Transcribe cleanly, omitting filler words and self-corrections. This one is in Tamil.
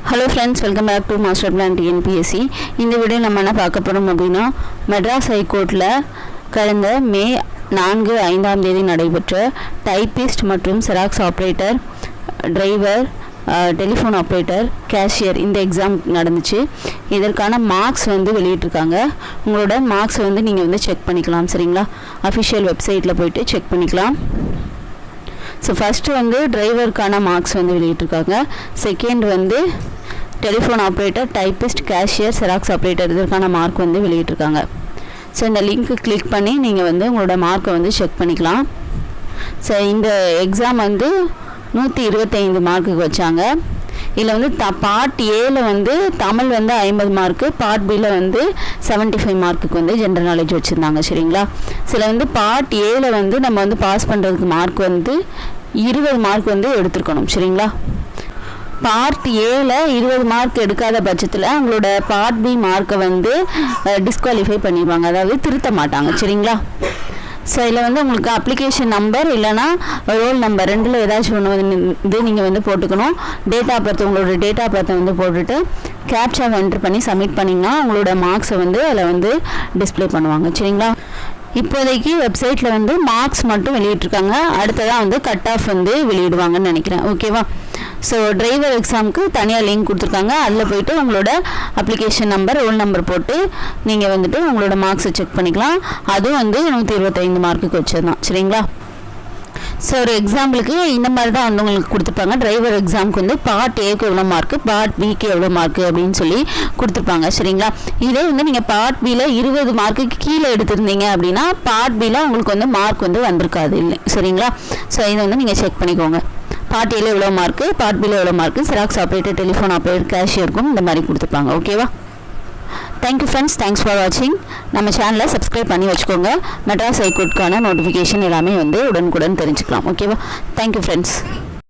Hello friends, welcome back to Master Plan TNPSC. இந்த வீடியோ நம்ம என்ன பார்க்க போறோம் அப்படினா மெட்ராஸ் ஹைகோர்ட்ல கடந்த மே 4-5ஆம் தேதி நடைபெற்ற டைபிஸ்ட் மற்றும் Xerox operator, driver, telephone operator, cashier இந்த எக்ஸாம் நடந்துச்சு. இதற்கான மார்க்ஸ் வந்து வெளியிட்டிருக்காங்க. உங்களோட மார்க்ஸ் வந்து நீங்க வந்து செக் பண்ணிக்கலாம். சரிங்களா? அஃபிஷியல் வெப்சைட்ல போய்ட்டு செக் பண்ணிக்கலாம். ஸோ ஃபஸ்ட்டு வந்து டிரைவருக்கான மார்க்ஸ் வந்து வெளியிட்டிருக்காங்க. செகண்ட் வந்து telephone operator, typist, cashier, Xerox operator இதற்கான மார்க் வந்து வெளியிட்டிருக்காங்க. ஸோ இந்த லிங்க்கு கிளிக் பண்ணி நீங்கள் வந்து உங்களோட மார்க்கை வந்து செக் பண்ணிக்கலாம். ஸோ இந்த எக்ஸாம் வந்து 125 மார்க்குக்கு வச்சாங்க. இதில் வந்து பார்ட் ஏல வந்து தமிழ் வந்து 50 மார்க்கு, பார்ட் பியில் வந்து 75 மார்க்குக்கு வந்து ஜென்ரல் நாலேஜ் வச்சுருந்தாங்க. சரிங்களா? சில வந்து பார்ட் ஏல வந்து நம்ம வந்து பாஸ் பண்ணுறதுக்கு மார்க் வந்து 20 மார்க் வந்து எடுத்துருக்கணும். சரிங்களா? பார்ட் ஏல 20 மார்க் எடுக்காத பட்சத்தில் அவங்களோட பார்ட் பி மார்க்கை வந்து டிஸ்குவாலிஃபை பண்ணிடுவாங்க, அதாவது திருத்த மாட்டாங்க. சரிங்களா? ஸோ இதில் வந்து உங்களுக்கு அப்ளிகேஷன் நம்பர் இல்லைனா ரோல் நம்பர் ரெண்டில் ஏதாச்சும் ஒன்று இது நீங்கள் வந்து போட்டுக்கணும். டேட் ஆஃப் பர்த், உங்களோட டேட் ஆஃப் பர்த்தை வந்து போட்டுட்டு கேப்சா என்ட்ரு பண்ணி சப்மிட் பண்ணிங்கன்னா உங்களோட மார்க்ஸை வந்து அதில் வந்து டிஸ்பிளே பண்ணுவாங்க. சரிங்களா? இப்போதைக்கு வெப்சைட்டில் வந்து மார்க்ஸ் மட்டும் வெளியிட்டிருக்காங்க. அடுத்ததாக வந்து கட் ஆஃப் வந்து வெளியிடுவாங்கன்னு நினைக்கிறேன். ஓகேவா? ஸோ டிரைவர் எக்ஸாமுக்கு தனியாக லிங்க் கொடுத்துருக்காங்க. அதில் போய்ட்டு உங்களோட அப்ளிகேஷன் நம்பர், ரோல் நம்பர் போட்டு நீங்கள் வந்துட்டு உங்களோட மார்க்ஸை செக் பண்ணிக்கலாம். அதுவும் வந்து 125 மார்க்குக்கு வச்சது தான். சரிங்களா? ஸோ ஒரு எக்ஸாம்பிளுக்கு இந்த மாதிரி தான் வந்து உங்களுக்கு கொடுத்துருப்பாங்க. டிரைவர் எக்ஸாமுக்கு வந்து பார்ட் ஏக்கு எவ்வளோ மார்க்கு, பார்ட் பிக்கு எவ்வளோ மார்க்கு அப்படின்னு சொல்லி கொடுத்துருப்பாங்க. சரிங்களா? இதே வந்து நீங்கள் பார்ட் பியில் 20 மார்க்குக்கு கீழே எடுத்திருந்தீங்க அப்படின்னா பார்ட் பியில் உங்களுக்கு வந்து மார்க் வந்து வந்திருக்காது. இல்லை? சரிங்களா? ஸோ இதை வந்து நீங்கள் செக் பண்ணிக்கோங்க. பார்ட் ஏல எவ்வளோ மார்க்கு, பார்ட் பியில் எவ்வளோ mark, xerox operator, telephone operator, கேஷியருக்கும் இந்த மாதிரி கொடுத்துருப்பாங்க. ஓகேவா? தேங்க்யூ ஃப்ரெண்ட்ஸ், தேங்க்ஸ் ஃபார் வாட்சிங். நம்ம சேனலை சப்ஸ்கிரைப் பண்ணி வச்சுக்கோங்க. மெட்ராஸ் ஹைகோர்ட்டுக்கான நோட்டிஃபிகேஷன் எல்லாமே வந்து உடனுக்குடன் தெரிஞ்சுக்கலாம். ஓகேவா? Thank you friends.